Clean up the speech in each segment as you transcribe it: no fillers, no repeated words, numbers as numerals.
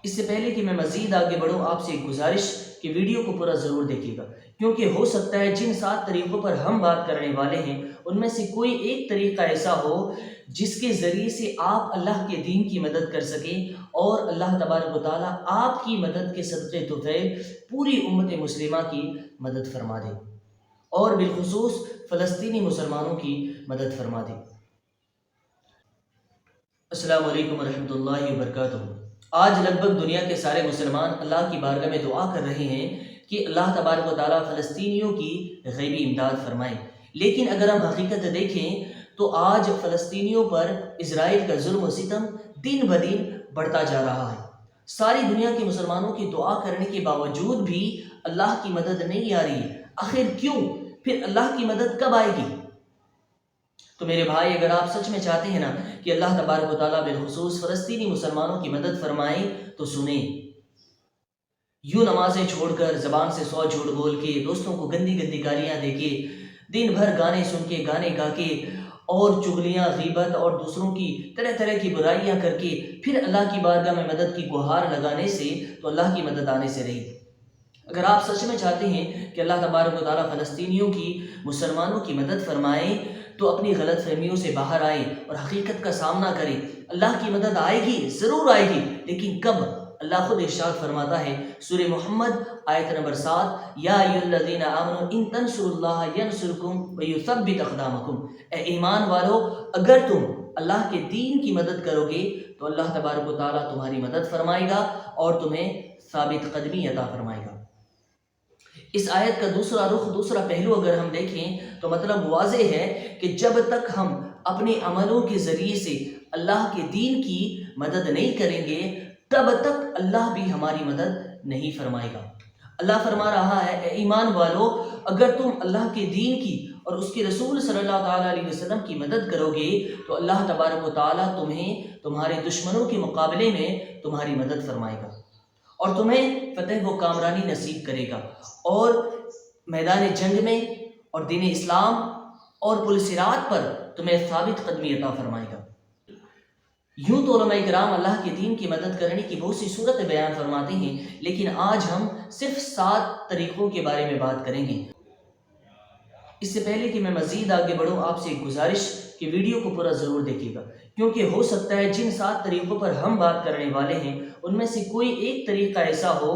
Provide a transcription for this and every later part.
اس سے پہلے کہ میں مزید آگے بڑھوں، آپ سے ایک گزارش کہ ویڈیو کو پورا ضرور دیکھیے گا، کیونکہ ہو سکتا ہے جن 7 طریقوں پر ہم بات کرنے والے ہیں ان میں سے کوئی ایک طریقہ ایسا ہو جس کے ذریعے سے آپ اللہ کے دین کی مدد کر سکیں اور اللہ تبارک و تعالیٰ آپ کی مدد کے صدقے طفیل پوری امت مسلمہ کی مدد فرما دے اور بالخصوص فلسطینی مسلمانوں کی مدد فرما دے۔ السلام علیکم ورحمۃ اللہ وبرکاتہ۔ آج لگ بھگ دنیا کے سارے مسلمان اللہ کی بارگاہ میں دعا کر رہے ہیں کہ اللہ تبارک و تعالیٰ فلسطینیوں کی غیبی امداد فرمائے، لیکن اگر ہم حقیقت دیکھیں تو آج فلسطینیوں پر اسرائیل کا ظلم و ستم دن بدن بڑھتا جا رہا ہے۔ ساری دنیا کے مسلمانوں کی دعا کرنے کے باوجود بھی اللہ کی مدد نہیں آ رہی۔ آخر کیوں؟ پھر اللہ کی مدد کب آئے گی؟ تو میرے بھائی، اگر آپ سچ میں چاہتے ہیں نا کہ اللہ تبارک و تعالیٰ بالخصوص فلسطینی مسلمانوں کی مدد فرمائے تو سنیں۔ یوں نمازیں چھوڑ کر، زبان سے 100 جھوٹ بول کے، دوستوں کو گندی گندی گالیاں دے کے، دن بھر گانے سن کے، گانے گا کے اور چغلیاں، غیبت اور دوسروں کی طرح طرح کی برائیاں کر کے پھر اللہ کی بارگاہ میں مدد کی گہار لگانے سے تو اللہ کی مدد آنے سے رہی۔ اگر آپ سچ میں چاہتے ہیں کہ اللہ تبارک و تعالیٰ فلسطینیوں کی، مسلمانوں کی مدد فرمائے تو اپنی غلط فہمیوں سے باہر آئیں اور حقیقت کا سامنا کریں۔ اللہ کی مدد آئے گی، ضرور آئے گی، لیکن کب؟ اللہ خود ارشاد فرماتا ہے سورہ محمد آیت نمبر 7، یا ایھا الذین آمنوا ان تنصروا اللہ ینصرکم ویثبت اقدامکم۔ اے ایمان والو، اگر تم اللہ کے دین کی مدد کرو گے تو اللہ تبارک و تعالیٰ تمہاری مدد فرمائے گا اور تمہیں ثابت قدمی عطا فرمائے گا۔ اس آیت کا دوسرا رخ، دوسرا پہلو اگر ہم دیکھیں تو مطلب واضح ہے کہ جب تک ہم اپنے عملوں کے ذریعے سے اللہ کے دین کی مدد نہیں کریں گے تب تک اللہ بھی ہماری مدد نہیں فرمائے گا۔ اللہ فرما رہا ہے اے ایمان والو، اگر تم اللہ کے دین کی اور اس کے رسول صلی اللہ تعالیٰ علیہ وسلم کی مدد کرو گے تو اللہ تبارک و تعالیٰ تمہیں تمہارے دشمنوں کے مقابلے میں تمہاری مدد فرمائے گا اور تمہیں فتح و کامرانی نصیب کرے گا اور میدان جنگ میں اور دین اسلام اور پل صراط پر تمہیں ثابت قدمی عطا فرمائے گا۔ یوں تو علماء کرام اللہ کے دین کی مدد کرنے کی بہت سی صورتیں بیان فرماتے ہیں، لیکن آج ہم صرف 7 طریقوں کے بارے میں بات کریں گے۔ اس سے پہلے کہ میں مزید آگے بڑھوں، آپ سے ایک گزارش کہ ویڈیو کو پورا ضرور دیکھیے گا، کیونکہ ہو سکتا ہے جن 7 طریقوں پر ہم بات کرنے والے ہیں ان میں سے کوئی ایک طریقہ ایسا ہو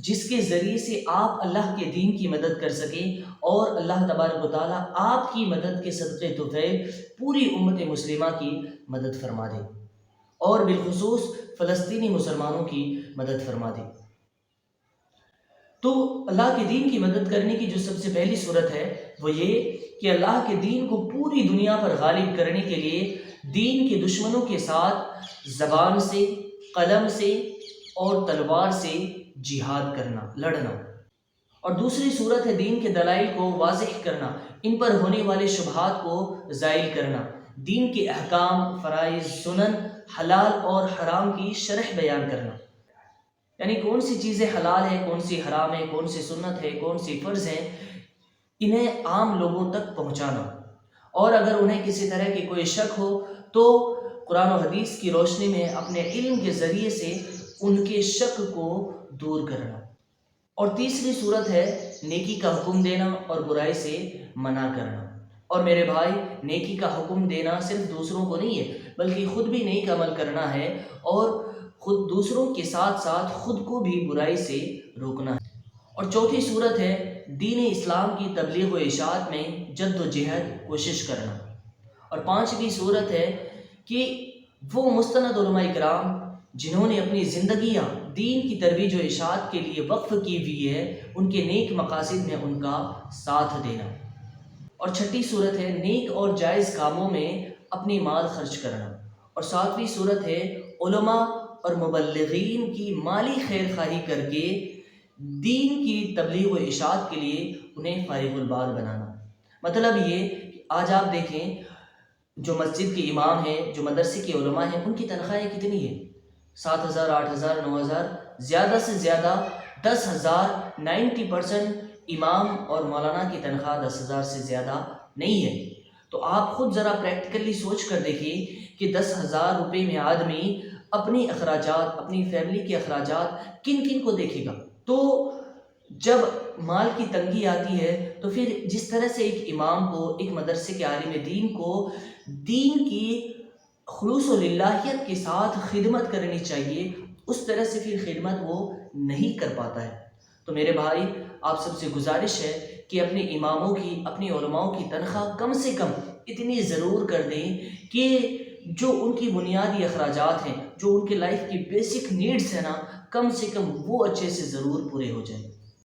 جس کے ذریعے سے آپ اللہ کے دین کی مدد کر سکیں اور اللہ تبارک و تعالیٰ آپ کی مدد کے صدقے طفیل پوری امت مسلمہ کی مدد فرما دے اور بالخصوص فلسطینی مسلمانوں کی مدد فرما دے۔ تو اللہ کے دین کی مدد کرنے کی جو سب سے پہلی صورت ہے وہ یہ کہ اللہ کے دین کو پوری دنیا پر غالب کرنے کے لیے دین کے دشمنوں کے ساتھ زبان سے، قلم سے اور تلوار سے جہاد کرنا، لڑنا۔ اور دوسری صورت ہے دین کے دلائل کو واضح کرنا، ان پر ہونے والے شبہات کو زائل کرنا، دین کے احکام، فرائض، سنن، حلال اور حرام کی شرح بیان کرنا، یعنی کون سی چیزیں حلال ہیں، کون سی حرام ہیں، کون سی سنت ہے، کون سی فرض ہیں، انہیں عام لوگوں تک پہنچانا۔ اور اگر انہیں کسی طرح کی کوئی شک ہو تو قرآن و حدیث کی روشنی میں اپنے علم کے ذریعے سے ان کے شک کو دور کرنا۔ اور تیسری صورت ہے نیکی کا حکم دینا اور برائی سے منع کرنا۔ اور میرے بھائی، نیکی کا حکم دینا صرف دوسروں کو نہیں ہے بلکہ خود بھی نیک عمل کرنا ہے اور خود دوسروں کے ساتھ ساتھ خود کو بھی برائی سے روکنا ہے۔ اور چوتھی صورت ہے دین اسلام کی تبلیغ و اشاعت میں جد و جہد کوشش کرنا۔ اور پانچویں صورت ہے کہ وہ مستند علماء کرام جنہوں نے اپنی زندگیاں دین کی ترویج و اشاعت کے لیے وقف کی ہوئی ہے، ان کے نیک مقاصد میں ان کا ساتھ دینا۔ اور چھٹی صورت ہے نیک اور جائز کاموں میں اپنی مال خرچ کرنا۔ اور ساتویں صورت ہے علماء اور مبلغین کی مالی خیر خواہی کر کے دین کی تبلیغ و اشاعت کے لیے انہیں فارغ البال بنانا۔ مطلب یہ کہ آج آپ دیکھیں جو مسجد کے امام ہیں، جو مدرسے کے علماء ہیں، ان کی تنخواہیں کتنی ہیں؟ 7,000، 8,000، 9,000، زیادہ سے زیادہ 10,000۔ 90% امام اور مولانا کی تنخواہ 10,000 سے زیادہ نہیں ہے۔ تو آپ خود ذرا پریکٹیکلی سوچ کر دیکھیں کہ 10,000 روپے میں آدمی اپنی اخراجات، اپنی فیملی کے اخراجات کن کن کو دیکھے گا؟ تو جب مال کی تنگی آتی ہے تو پھر جس طرح سے ایک امام کو، ایک مدرسے کے عالم دین کو دین کی خلوص و للہیت کے ساتھ خدمت کرنی چاہیے، اس طرح سے پھر خدمت وہ نہیں کر پاتا ہے۔ تو میرے بھائی، آپ سب سے گزارش ہے کہ اپنے اماموں کی، اپنے علماؤں کی تنخواہ کم سے کم اتنی ضرور کر دیں کہ جو ان کی بنیادی اخراجات ہیں، جو ان کے لائف کی بیسک نیڈز ہیں نا، کم سے کم وہ اچھے سے ضرور پورے ہو جائیں۔